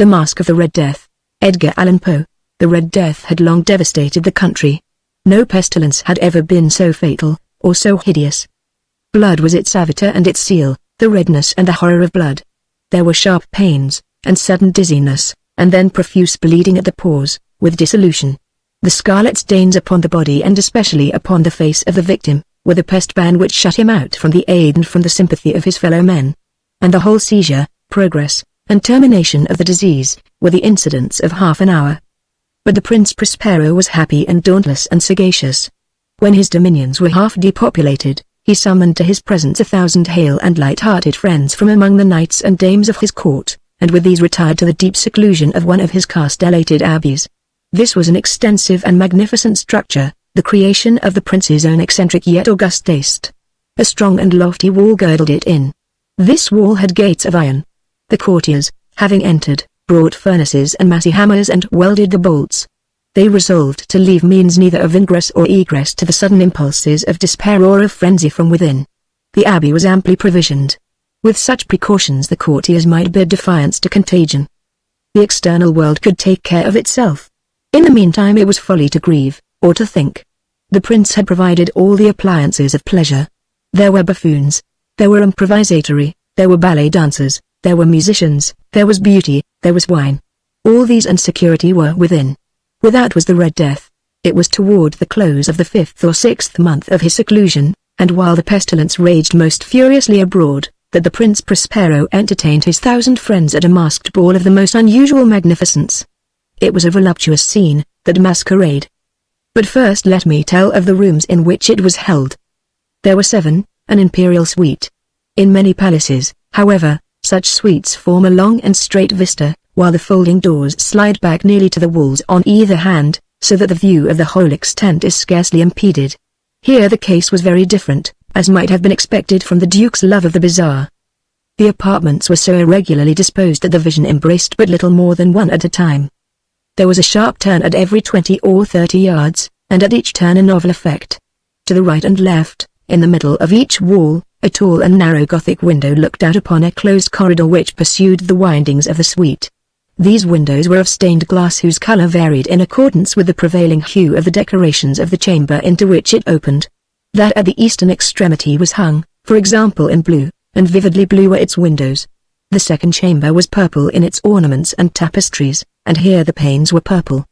The Masque of the Red Death. Edgar Allan Poe. The Red Death had long devastated the country. No pestilence had ever been so fatal, or so hideous. Blood was its avatar and its seal, the redness and the horror of blood. There were sharp pains, and sudden dizziness, and then profuse bleeding at the pores, with dissolution. The scarlet stains upon the body and especially upon the face of the victim, were the pest ban which shut him out from the aid and from the sympathy of his fellow men. And the whole seizure, progress, and termination of the disease, were the incidents of half an hour. But the Prince Prospero was happy and dauntless and sagacious. When his dominions were half depopulated, he summoned to his presence 1,000 hale and light-hearted friends from among the knights and dames of his court, and with these retired to the deep seclusion of one of his castellated abbeys. This was an extensive and magnificent structure, the creation of the prince's own eccentric yet august taste. A strong and lofty wall girdled it in. This wall had gates of iron. The courtiers, having entered, brought furnaces and massy hammers and welded the bolts. They resolved to leave means neither of ingress or egress to the sudden impulses of despair or of frenzy from within. The abbey was amply provisioned. With such precautions the courtiers might bid defiance to contagion. The external world could take care of itself. In the meantime it was folly to grieve, or to think. The prince had provided all the appliances of pleasure. There were buffoons. There were improvisatory, there were ballet dancers, there were musicians, there was beauty, there was wine. All these and security were within. Without was the Red Death. It was toward the close of the 5th or 6th month of his seclusion, and while the pestilence raged most furiously abroad, that the Prince Prospero entertained his 1,000 friends at a masked ball of the most unusual magnificence. It was a voluptuous scene, that masquerade. But first let me tell of the rooms in which it was held. There were 7, an imperial suite. In many palaces, however, such suites form a long and straight vista, while the folding doors slide back nearly to the walls on either hand, so that the view of the whole extent is scarcely impeded. Here the case was very different, as might have been expected from the Duke's love of the bizarre. The apartments were so irregularly disposed that the vision embraced but little more than one at a time. There was a sharp turn at every 20 or 30 yards, and at each turn a novel effect. To the right and left, in the middle of each wall, a tall and narrow Gothic window looked out upon a closed corridor which pursued the windings of the suite. These windows were of stained glass whose color varied in accordance with the prevailing hue of the decorations of the chamber into which it opened. That at the eastern extremity was hung, for example in blue, and vividly blue were its windows. The second chamber was purple in its ornaments and tapestries, and here the panes were purple.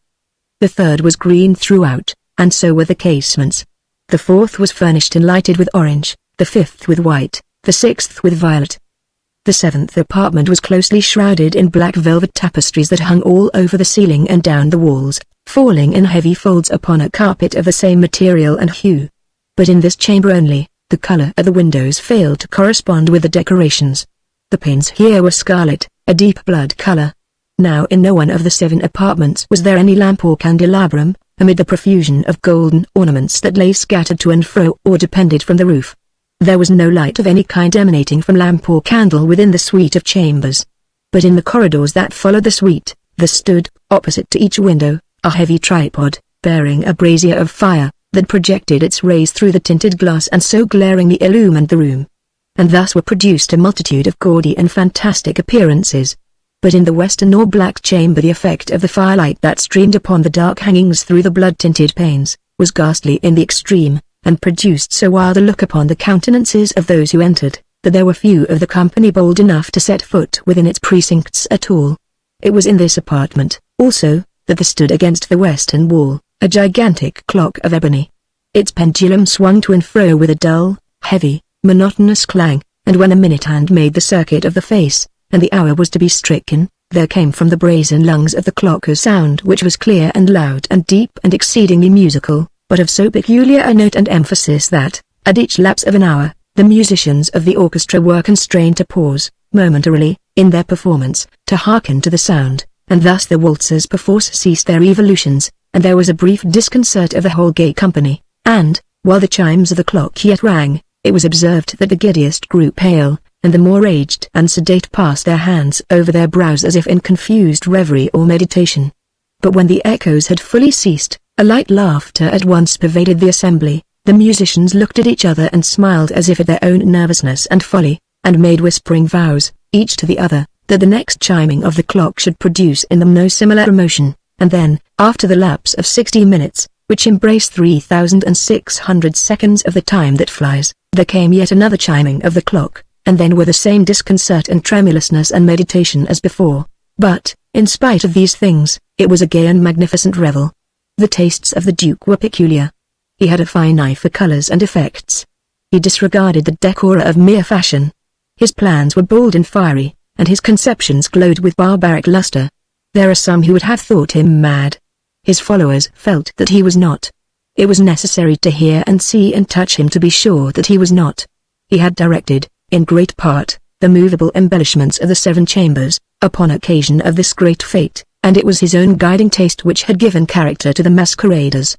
The third was green throughout, and so were the casements. The fourth was furnished and lighted with orange, the fifth with white, the sixth with violet. The seventh apartment was closely shrouded in black velvet tapestries that hung all over the ceiling and down the walls, falling in heavy folds upon a carpet of the same material and hue. But in this chamber only, the color of the windows failed to correspond with the decorations. The panes here were scarlet, a deep blood color. Now in no one of the 7 apartments was there any lamp or candelabrum, amid the profusion of golden ornaments that lay scattered to and fro or depended from the roof. There was no light of any kind emanating from lamp or candle within the suite of chambers. But in the corridors that followed the suite, there stood, opposite to each window, a heavy tripod, bearing a brazier of fire, that projected its rays through the tinted glass and so glaringly illumined the room. And thus were produced a multitude of gaudy and fantastic appearances. But in the western or black chamber the effect of the firelight that streamed upon the dark hangings through the blood-tinted panes, was ghastly in the extreme, and produced so wild a look upon the countenances of those who entered, that there were few of the company bold enough to set foot within its precincts at all. It was in this apartment, also, that there stood against the western wall, a gigantic clock of ebony. Its pendulum swung to and fro with a dull, heavy, monotonous clang, and when the minute hand made the circuit of the face, and the hour was to be stricken, there came from the brazen lungs of the clock a sound which was clear and loud and deep and exceedingly musical, but of so peculiar a note and emphasis that, at each lapse of an hour, the musicians of the orchestra were constrained to pause, momentarily, in their performance, to hearken to the sound, and thus the waltzers perforce ceased their evolutions, and there was a brief disconcert of the whole gay company, and, while the chimes of the clock yet rang, it was observed that the giddiest grew pale, and the more aged and sedate passed their hands over their brows as if in confused reverie or meditation. But when the echoes had fully ceased, a light laughter at once pervaded the assembly. The musicians looked at each other and smiled as if at their own nervousness and folly, and made whispering vows, each to the other, that the next chiming of the clock should produce in them no similar emotion, and then, after the lapse of 60 minutes, which embraced 3,600 seconds of the time that flies, there came yet another chiming of the clock, and then were the same disconcert and tremulousness and meditation as before. But, in spite of these things, it was a gay and magnificent revel. The tastes of the Duke were peculiar. He had a fine eye for colors and effects. He disregarded the decora of mere fashion. His plans were bold and fiery, and his conceptions glowed with barbaric luster. There are some who would have thought him mad. His followers felt that he was not. It was necessary to hear and see and touch him to be sure that he was not. He had directed, in great part, the movable embellishments of the 7 chambers, upon occasion of this great fete, and it was his own guiding taste which had given character to the masqueraders.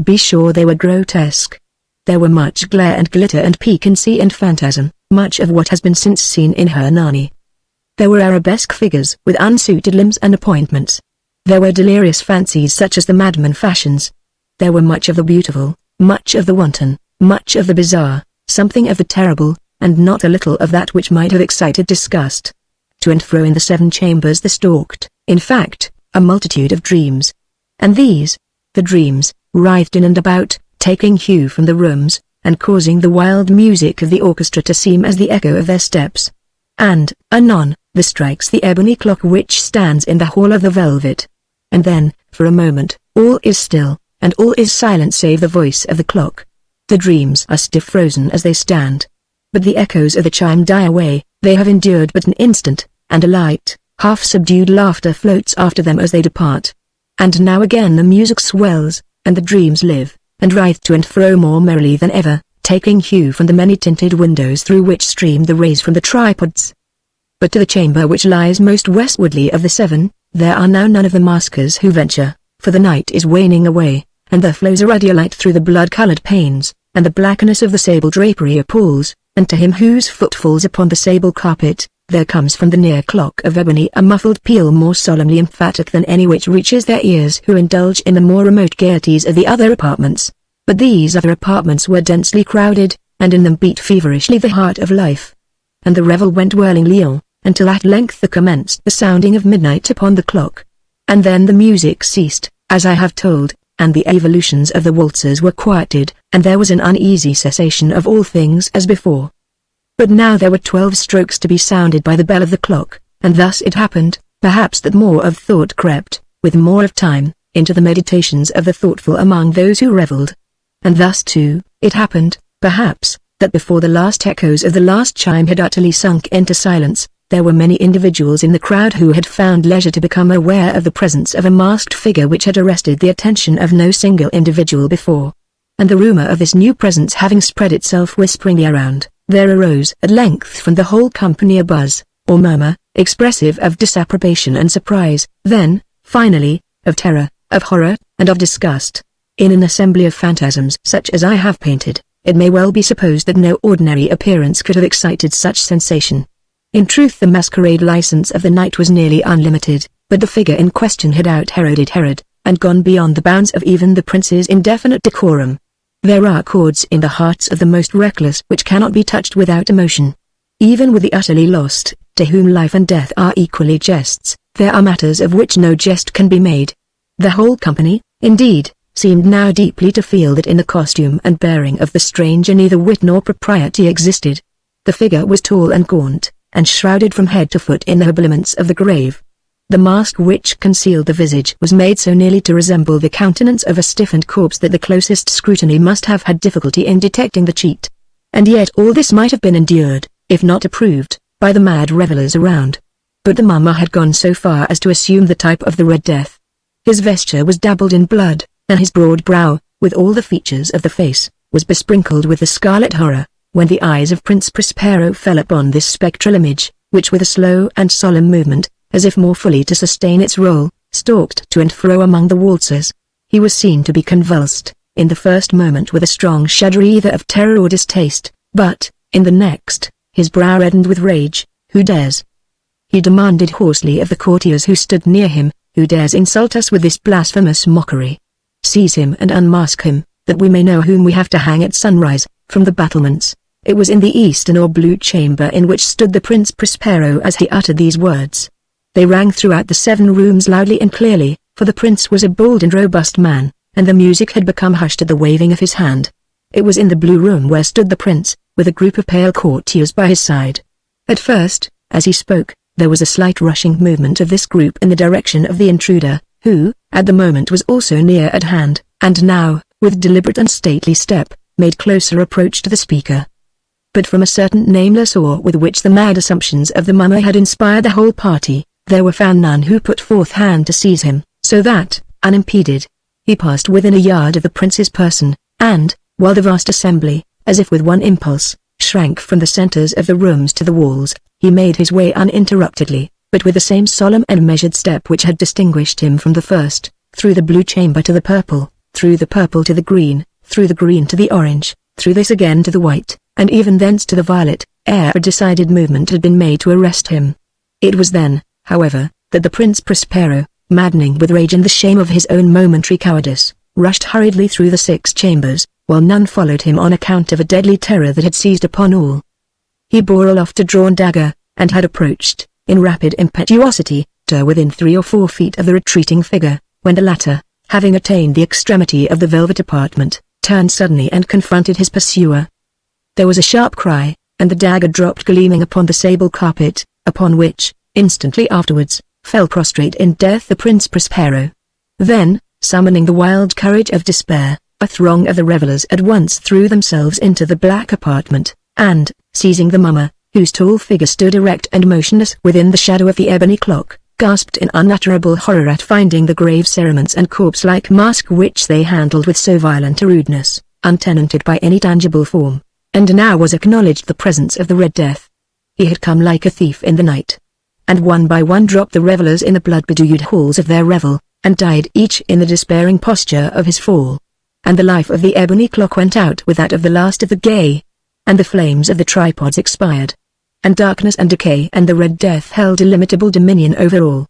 Be sure they were grotesque. There were much glare and glitter and piquancy and phantasm, much of what has been since seen in Hernani. There were arabesque figures with unsuited limbs and appointments. There were delirious fancies such as the madman fashions. There were much of the beautiful, much of the wanton, much of the bizarre, something of the terrible, and not a little of that which might have excited disgust. To and fro in the 7 chambers there stalked, in fact, a multitude of dreams. And these, the dreams, writhed in and about, taking hue from the rooms, and causing the wild music of the orchestra to seem as the echo of their steps. And, anon, there strikes the ebony clock which stands in the hall of the velvet. And then, for a moment, all is still, and all is silent save the voice of the clock. The dreams are stiff frozen as they stand. But the echoes of the chime die away, they have endured but an instant, and a light, half-subdued laughter floats after them as they depart. And now again the music swells, and the dreams live, and writhe to and fro more merrily than ever, taking hue from the many-tinted windows through which stream the rays from the tripods. But to the chamber which lies most westwardly of the 7, there are now none of the maskers who venture, for the night is waning away, and there flows a ruddy light through the blood-colored panes, and the blackness of the sable drapery appalls, and to him whose foot falls upon the sable carpet, there comes from the near clock of ebony a muffled peal more solemnly emphatic than any which reaches their ears who indulge in the more remote gaieties of the other apartments. But these other apartments were densely crowded, and in them beat feverishly the heart of life. And the revel went whirlingly on, until at length there commenced the sounding of midnight upon the clock. And then the music ceased, as I have told, and the evolutions of the waltzers were quieted, and there was an uneasy cessation of all things as before. But now there were 12 strokes to be sounded by the bell of the clock, and thus it happened, perhaps, that more of thought crept, with more of time, into the meditations of the thoughtful among those who revelled. And thus too, it happened, perhaps, that before the last echoes of the last chime had utterly sunk into silence, there were many individuals in the crowd who had found leisure to become aware of the presence of a masked figure which had arrested the attention of no single individual before. And the rumor of this new presence having spread itself whisperingly around, there arose at length from the whole company a buzz, or murmur, expressive of disapprobation and surprise, then, finally, of terror, of horror, and of disgust. In an assembly of phantasms such as I have painted, it may well be supposed that no ordinary appearance could have excited such sensation. In truth, the masquerade license of the night was nearly unlimited, but the figure in question had out-Heroded Herod, and gone beyond the bounds of even the prince's indefinite decorum. There are chords in the hearts of the most reckless which cannot be touched without emotion. Even with the utterly lost, to whom life and death are equally jests, there are matters of which no jest can be made. The whole company, indeed, seemed now deeply to feel that in the costume and bearing of the stranger neither wit nor propriety existed. The figure was tall and gaunt, and shrouded from head to foot in the habiliments of the grave. The mask which concealed the visage was made so nearly to resemble the countenance of a stiffened corpse that the closest scrutiny must have had difficulty in detecting the cheat. And yet all this might have been endured, if not approved, by the mad revellers around. But the mummer had gone so far as to assume the type of the Red Death. His vesture was dabbled in blood, and his broad brow, with all the features of the face, was besprinkled with the scarlet horror, when the eyes of Prince Prospero fell upon this spectral image, which with a slow and solemn movement, as if more fully to sustain its role, stalked to and fro among the waltzers. He was seen to be convulsed, in the first moment with a strong shudder either of terror or distaste, but, in the next, his brow reddened with rage. "Who dares?" he demanded hoarsely of the courtiers who stood near him, "who dares insult us with this blasphemous mockery? Seize him and unmask him, that we may know whom we have to hang at sunrise, from the battlements." It was in the eastern or blue chamber in which stood the Prince Prospero as he uttered these words. They rang throughout the 7 rooms loudly and clearly, for the prince was a bold and robust man, and the music had become hushed at the waving of his hand. It was in the blue room where stood the prince, with a group of pale courtiers by his side. At first, as he spoke, there was a slight rushing movement of this group in the direction of the intruder, who, at the moment was also near at hand, and now, with deliberate and stately step, made closer approach to the speaker. But from a certain nameless awe with which the mad assumptions of the mummer had inspired the whole party, there were found none who put forth hand to seize him, so that, unimpeded, he passed within a yard of the prince's person, and, while the vast assembly, as if with one impulse, shrank from the centers of the rooms to the walls, he made his way uninterruptedly, but with the same solemn and measured step which had distinguished him from the first, through the blue chamber to the purple, through the purple to the green, through the green to the orange, through this again to the white, and even thence to the violet, ere a decided movement had been made to arrest him. It was then, however, that the Prince Prospero, maddening with rage and the shame of his own momentary cowardice, rushed hurriedly through the 6 chambers, while none followed him on account of a deadly terror that had seized upon all. He bore aloft a drawn dagger, and had approached, in rapid impetuosity, to within 3 or 4 feet of the retreating figure, when the latter, having attained the extremity of the velvet apartment, turned suddenly and confronted his pursuer. There was a sharp cry, and the dagger dropped gleaming upon the sable carpet, upon which, instantly afterwards, fell prostrate in death the Prince Prospero. Then, summoning the wild courage of despair, a throng of the revelers at once threw themselves into the black apartment, and, seizing the mummer, whose tall figure stood erect and motionless within the shadow of the ebony clock, gasped in unutterable horror at finding the grave cerements and corpse-like mask which they handled with so violent a rudeness, untenanted by any tangible form, and now was acknowledged the presence of the Red Death. He had come like a thief in the night, and one by one dropped the revelers in the blood-bedewed halls of their revel, and died each in the despairing posture of his fall. And the life of the ebony clock went out with that of the last of the gay, and the flames of the tripods expired, and darkness and decay and the Red Death held illimitable dominion over all.